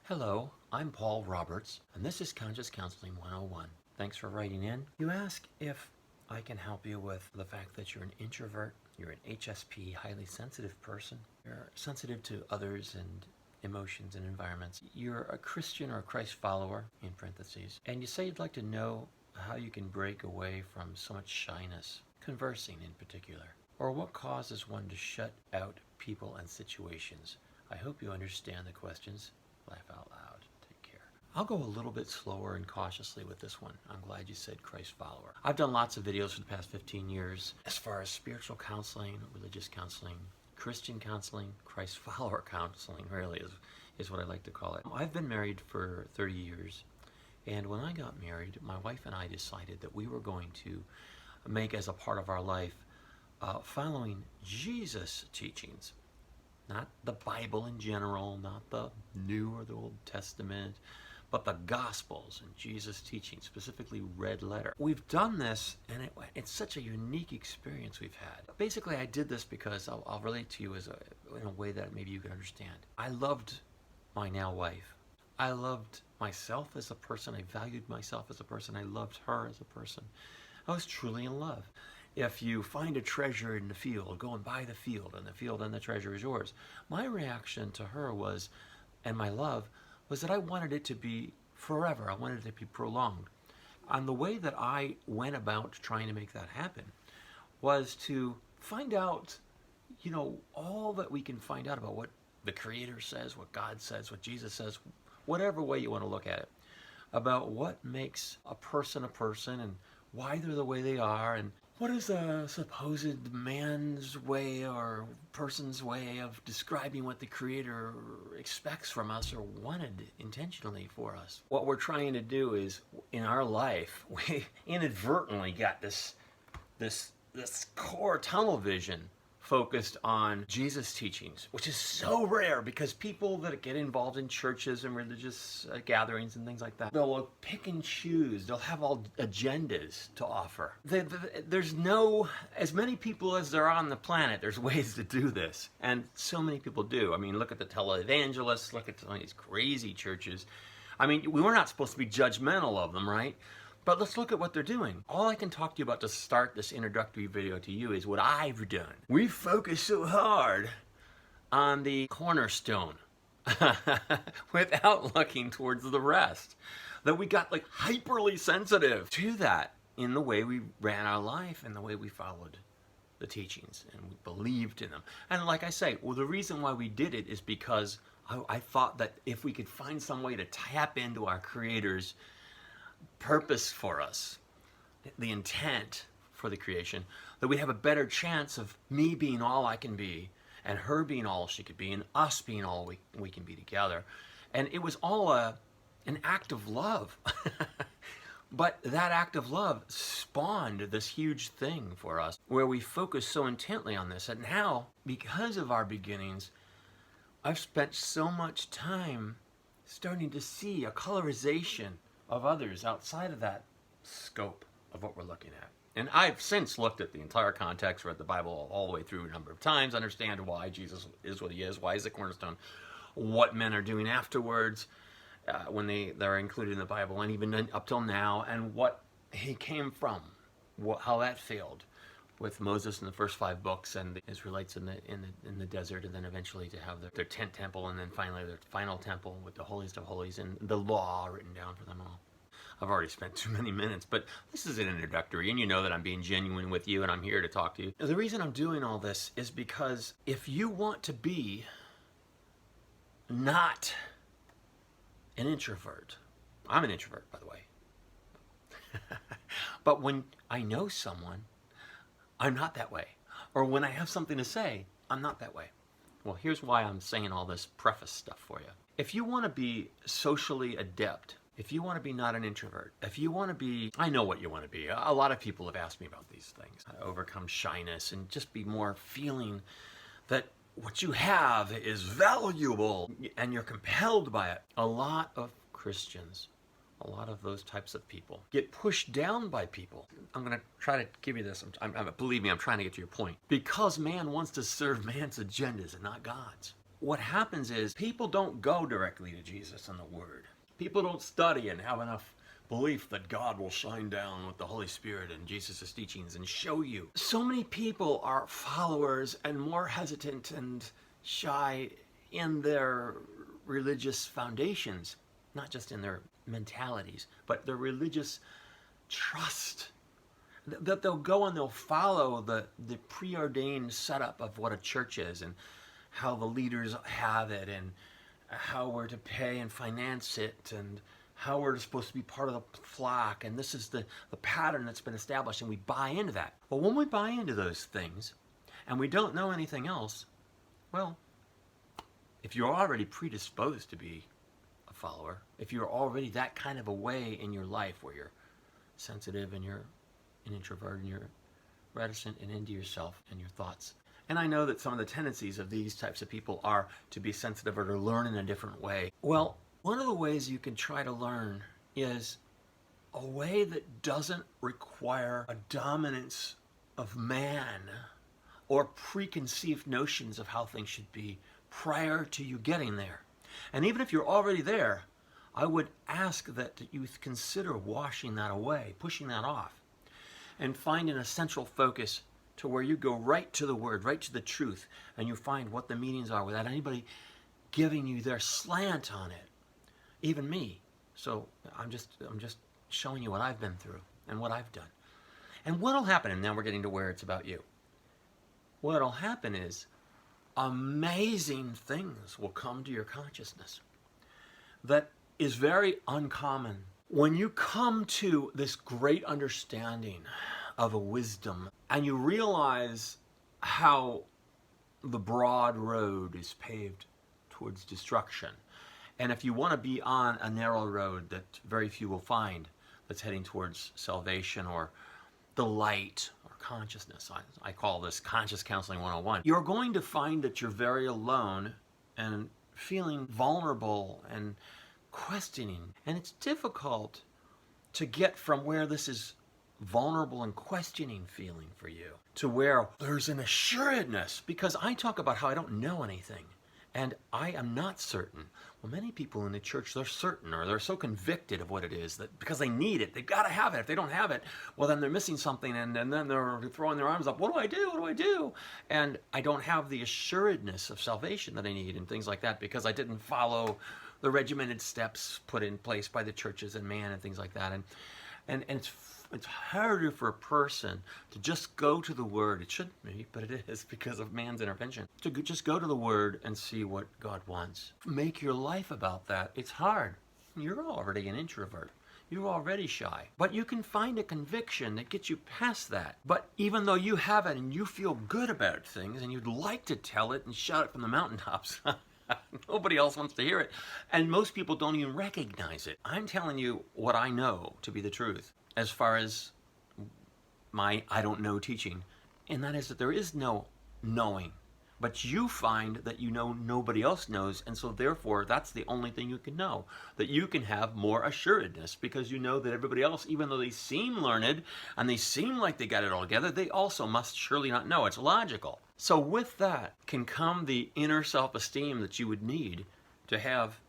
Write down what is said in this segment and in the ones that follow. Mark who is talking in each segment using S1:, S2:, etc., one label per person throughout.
S1: Hello, I'm Paul Roberts, and this is Conscious Counseling 101. Thanks for writing in. You ask if I can help you with the fact that you're an introvert, you're an HSP, highly sensitive person, you're sensitive to others and emotions and environments. You're a Christian or a Christ follower, in parentheses, and you say you'd like to know how you can break away from so much shyness, conversing in particular, or what causes one to shut out people and situations. I hope you understand the questions. Laugh out loud. Take care. I'll go a little bit slower and cautiously with this one. I'm glad you said Christ follower. I've done lots of videos for the past 15 years as far as spiritual counseling, religious counseling, Christian counseling, Christ follower counseling really is what I like to call it. I've been married for 30 years, and when I got married, my wife and I decided that we were going to make as a part of our life following Jesus' teachings. Not the Bible in general, not the New or the Old Testament, but the Gospels and Jesus' teaching, specifically red letter. We've done this, and it's such a unique experience we've had. Basically, I did this because I'll relate to you in a way that maybe you can understand. I loved my now wife. I loved myself as a person. I valued myself as a person. I loved her as a person. I was truly in love. If you find a treasure in the field, go and buy the field and the treasure is yours. My reaction to her was, and my love, was that I wanted it to be forever. I wanted it to be prolonged. And the way that I went about trying to make that happen was to find out, all that we can find out about what the Creator says, what God says, what Jesus says, whatever way you want to look at it, about what makes a person and why they're the way they are, and what is a supposed man's way or person's way of describing what the Creator expects from us or wanted intentionally for us? What we're trying to do is, in our life, we inadvertently got this core tunnel vision focused on Jesus' teachings, which is so rare because people that get involved in churches and religious gatherings and things like that, they'll pick and choose. They'll have all agendas to offer. There's no, as many people as there are on the planet, there's ways to do this. And so many people do. I mean, look at the televangelists, look at some of these crazy churches. I mean, we were not supposed to be judgmental of them, right? But let's look at what they're doing. All I can talk to you about to start this introductory video to you is what I've done. We focus so hard on the cornerstone without looking towards the rest that we got hyperly sensitive to that in the way we ran our life and the way we followed the teachings and we believed in them. And like I say, the reason why we did it is because I thought that if we could find some way to tap into our Creator's purpose for us, the intent for the creation, that we have a better chance of me being all I can be and her being all she could be and us being all we can be together. And it was all an act of love. But that act of love spawned this huge thing for us where we focused so intently on this. And now, because of our beginnings, I've spent so much time starting to see a colorization of others outside of that scope of what we're looking at. And I've since looked at the entire context, read the Bible all the way through a number of times, understand why Jesus is what he is, why he's the cornerstone, what men are doing afterwards when they're included in the Bible, and even up till now, and what he came from, how that failed with Moses in the first 5 books and the Israelites in the desert, and then eventually to have their tent temple, and then finally their final temple with the holiest of holies and the law written down for them all. I've already spent too many minutes, but this is an introductory, and you know that I'm being genuine with you, and I'm here to talk to you. The reason I'm doing all this is because if you want to be not an introvert, I'm an introvert, by the way, but when I know someone, I'm not that way. Or when I have something to say, I'm not that way. Well, here's why I'm saying all this preface stuff for you. If you want to be socially adept, if you want to be not an introvert, if you want to be, I know what you want to be. A lot of people have asked me about these things. Overcome shyness and just be more feeling that what you have is valuable and you're compelled by it. A lot of Christians, a lot of those types of people get pushed down by people. I'm going to try to give you this. Believe me, I'm trying to get to your point. Because man wants to serve man's agendas and not God's. what happens is people don't go directly to Jesus and the Word. People don't study and have enough belief that God will shine down with the Holy Spirit and Jesus' teachings and show you. So many people are followers and more hesitant and shy in their religious foundations, not just in their mentalities, but their religious trust. That they'll go and they'll follow the preordained setup of what a church is and how the leaders have it and how we're to pay and finance it and how we're supposed to be part of the flock, and this is the pattern that's been established, and we buy into that. But when we buy into those things and we don't know anything else, well, if you're already predisposed to be a follower, if you're already that kind of a way in your life where you're sensitive and you're an introvert and you're reticent and into yourself and your thoughts. And I know that some of the tendencies of these types of people are to be sensitive or to learn in a different way. Well, one of the ways you can try to learn is a way that doesn't require a dominance of man or preconceived notions of how things should be prior to you getting there. And even if you're already there, I would ask that you consider washing that away, pushing that off, and finding a central focus to where you go right to the Word, right to the truth, and you find what the meanings are without anybody giving you their slant on it. Even me. So I'm just showing you what I've been through and what I've done. And what'll happen, and now we're getting to where it's about you. What'll happen is amazing things will come to your consciousness that is very uncommon. When you come to this great understanding of a wisdom and you realize how the broad road is paved towards destruction, and if you want to be on a narrow road that very few will find, that's heading towards salvation or the light or consciousness, I call this Conscious Counseling 101, you're going to find that you're very alone and feeling vulnerable and questioning. And it's difficult to get from where this is vulnerable and questioning feeling for you to where there's an assuredness, because I talk about how I don't know anything. And I am not certain. Well, many people in the church, they're certain, or they're so convicted of what it is that because they need it, they've got to have it. If they don't have it, well, then they're missing something, and then they're throwing their arms up. What do I do? What do I do? And I don't have the assuredness of salvation that I need and things like that because I didn't follow the regimented steps put in place by the churches and man and things like that. And it's harder for a person to just go to the Word. It shouldn't be, but it is because of man's intervention. To just go to the Word and see what God wants. Make your life about that. It's hard. You're already an introvert. You're already shy. But you can find a conviction that gets you past that. But even though you have it and you feel good about things and you'd like to tell it and shout it from the mountaintops, nobody else wants to hear it. And most people don't even recognize it. I'm telling you what I know to be the truth as far as my I don't know teaching. And that is that there is no knowing. But you find that you know nobody else knows, and so therefore that's the only thing you can know. That you can have more assuredness because you know that everybody else, even though they seem learned and they seem like they got it all together, they also must surely not know. It's logical. So with that can come the inner self-esteem that you would need to have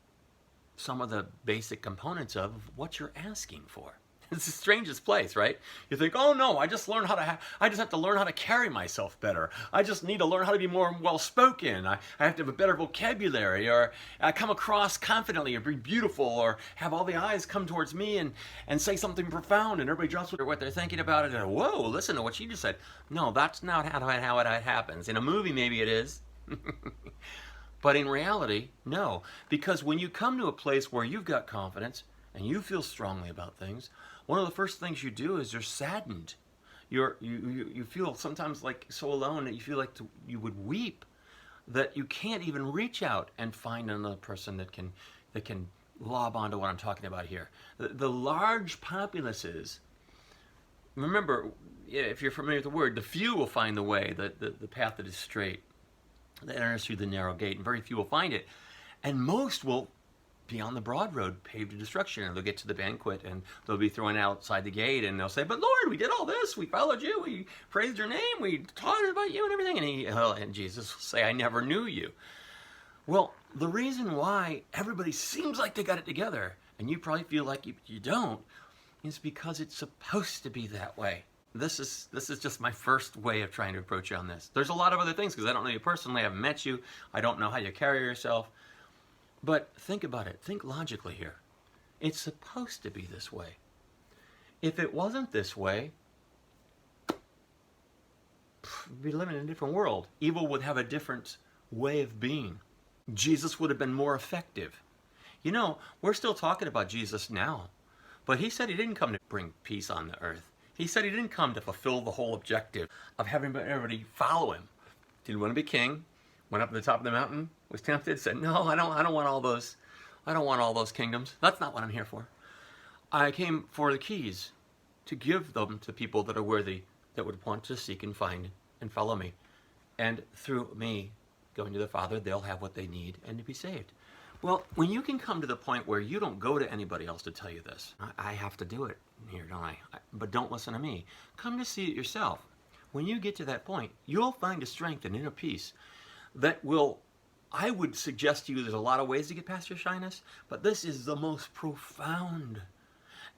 S1: some of the basic components of what you're asking for. It's the strangest place, right? You think, oh no, I just have to learn how to carry myself better. I just need to learn how to be more well-spoken. I have to have a better vocabulary, or come across confidently, or be beautiful, or have all the eyes come towards me and say something profound, and everybody drops what they're thinking about it, and whoa, listen to what she just said. No, that's not how it happens. In a movie, maybe it is. But in reality, no. Because when you come to a place where you've got confidence, and you feel strongly about things, one of the first things you do is you're saddened. You feel sometimes like so alone that you feel like you would weep, that you can't even reach out and find another person that can lob onto what I'm talking about here. The large populaces, remember, if you're familiar with the word, the few will find the way, the path that is straight, that enters through the narrow gate, and very few will find it. And most will be on the broad road paved to destruction, and they'll get to the banquet and they'll be thrown outside the gate, and they'll say, but Lord, we did all this, we followed you, we praised your name, we taught about you and everything, and Jesus will say, I never knew you. Well, the reason why everybody seems like they got it together, and you probably feel like you don't, is because it's supposed to be that way. This is just my first way of trying to approach you on this. There's a lot of other things because I don't know you personally, I haven't met you, I don't know how you carry yourself. But think about it. Think logically here. It's supposed to be this way. If it wasn't this way, we'd be living in a different world. Evil would have a different way of being. Jesus would have been more effective. You know, we're still talking about Jesus now, but he said he didn't come to bring peace on the earth. He said he didn't come to fulfill the whole objective of having everybody follow him. Didn't want to be king, went up to the top of the mountain, was tempted, said, no, I don't want all those. I don't want all those kingdoms. That's not what I'm here for. I came for the keys, to give them to people that are worthy, that would want to seek and find and follow me. And through me going to the Father, they'll have what they need and to be saved. Well, when you can come to the point where you don't go to anybody else to tell you this, I have to do it here, don't I? But don't listen to me. Come to see it yourself. When you get to that point, you'll find a strength and inner peace that will, I would suggest to you, there's a lot of ways to get past your shyness, but this is the most profound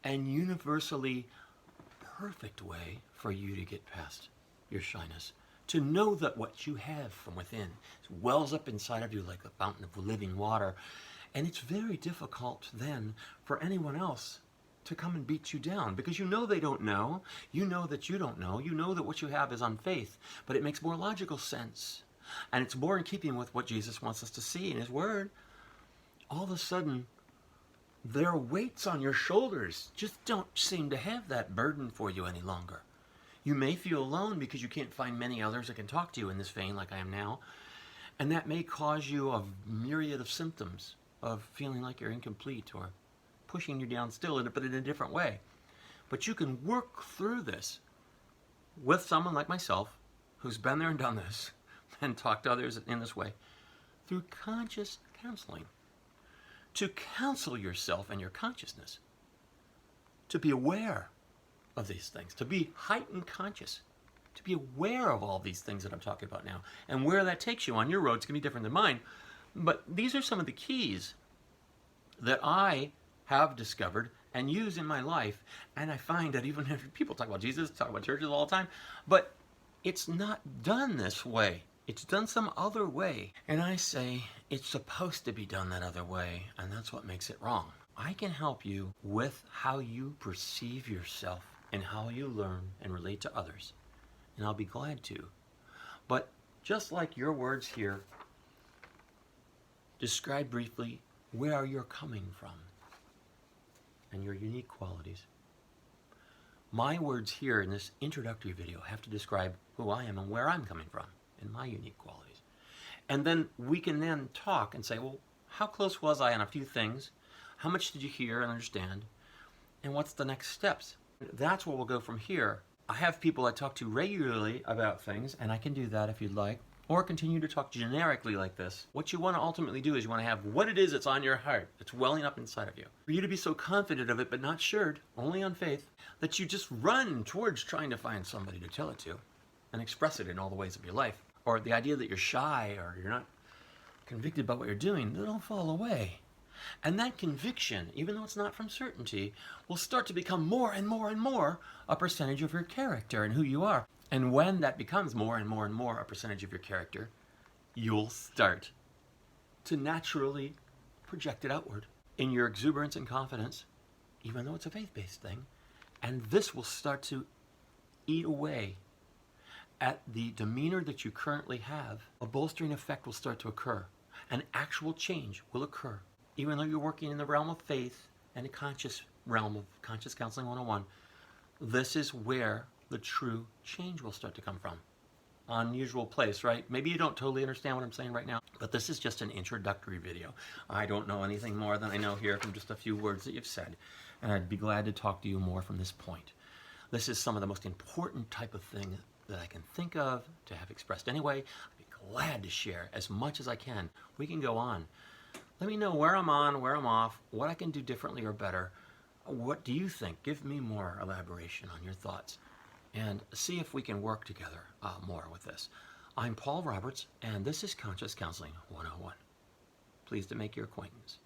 S1: and universally perfect way for you to get past your shyness. To know that what you have from within wells up inside of you like a fountain of living water. And it's very difficult then for anyone else to come and beat you down, because you know they don't know. You know that you don't know. You know that what you have is unfaith, but it makes more logical sense. And it's more in keeping with what Jesus wants us to see in his word. All of a sudden, their weights on your shoulders just don't seem to have that burden for you any longer. You may feel alone because you can't find many others that can talk to you in this vein like I am now. And that may cause you a myriad of symptoms of feeling like you're incomplete or pushing you down still, but in a different way. But you can work through this with someone like myself who's been there and done this and talked to others in this way through conscious counseling. To counsel yourself and your consciousness. To be aware of these things, to be heightened conscious, to be aware of all these things that I'm talking about now, and where that takes you on your road is going to be different than mine. But these are some of the keys that I have discovered and use in my life, and I find that even if people talk about Jesus, talk about churches all the time, but it's not done this way. It's done some other way. And I say it's supposed to be done that other way, and that's what makes it wrong. I can help you with how you perceive yourself and how you learn and relate to others. And I'll be glad to. But just like your words here, describe briefly where you're coming from and your unique qualities. My words here in this introductory video have to describe who I am and where I'm coming from and my unique qualities. And then we can then talk and say, well, how close was I on a few things? How much did you hear and understand? And what's the next steps? That's where we'll go from here. I have people I talk to regularly about things, and I can do that if you'd like, or continue to talk generically like this. What you want to ultimately do is you want to have what it is that's on your heart, that's welling up inside of you. For you to be so confident of it, but not assured, only on faith, that you just run towards trying to find somebody to tell it to and express it in all the ways of your life. Or the idea that you're shy or you're not convicted about what you're doing, that'll fall away. And that conviction, even though it's not from certainty, will start to become more and more and more a percentage of your character and who you are. And when that becomes more and more and more a percentage of your character, you'll start to naturally project it outward in your exuberance and confidence, even though it's a faith-based thing. And this will start to eat away at the demeanor that you currently have. A bolstering effect will start to occur. An actual change will occur. Even though you're working in the realm of faith and a conscious realm of Conscious Counseling 101, this is where the true change will start to come from. Unusual place, right? Maybe you don't totally understand what I'm saying right now, but this is just an introductory video. I don't know anything more than I know here from just a few words that you've said, and I'd be glad to talk to you more from this point. This is some of the most important type of thing that I can think of to have expressed anyway. I'd be glad to share as much as I can. We can go on. Let me know where I'm on, where I'm off, what I can do differently or better. What do you think? Give me more elaboration on your thoughts and see if we can work together more with this. I'm Paul Roberts, and this is Conscious Counseling 101. Pleased to make your acquaintance.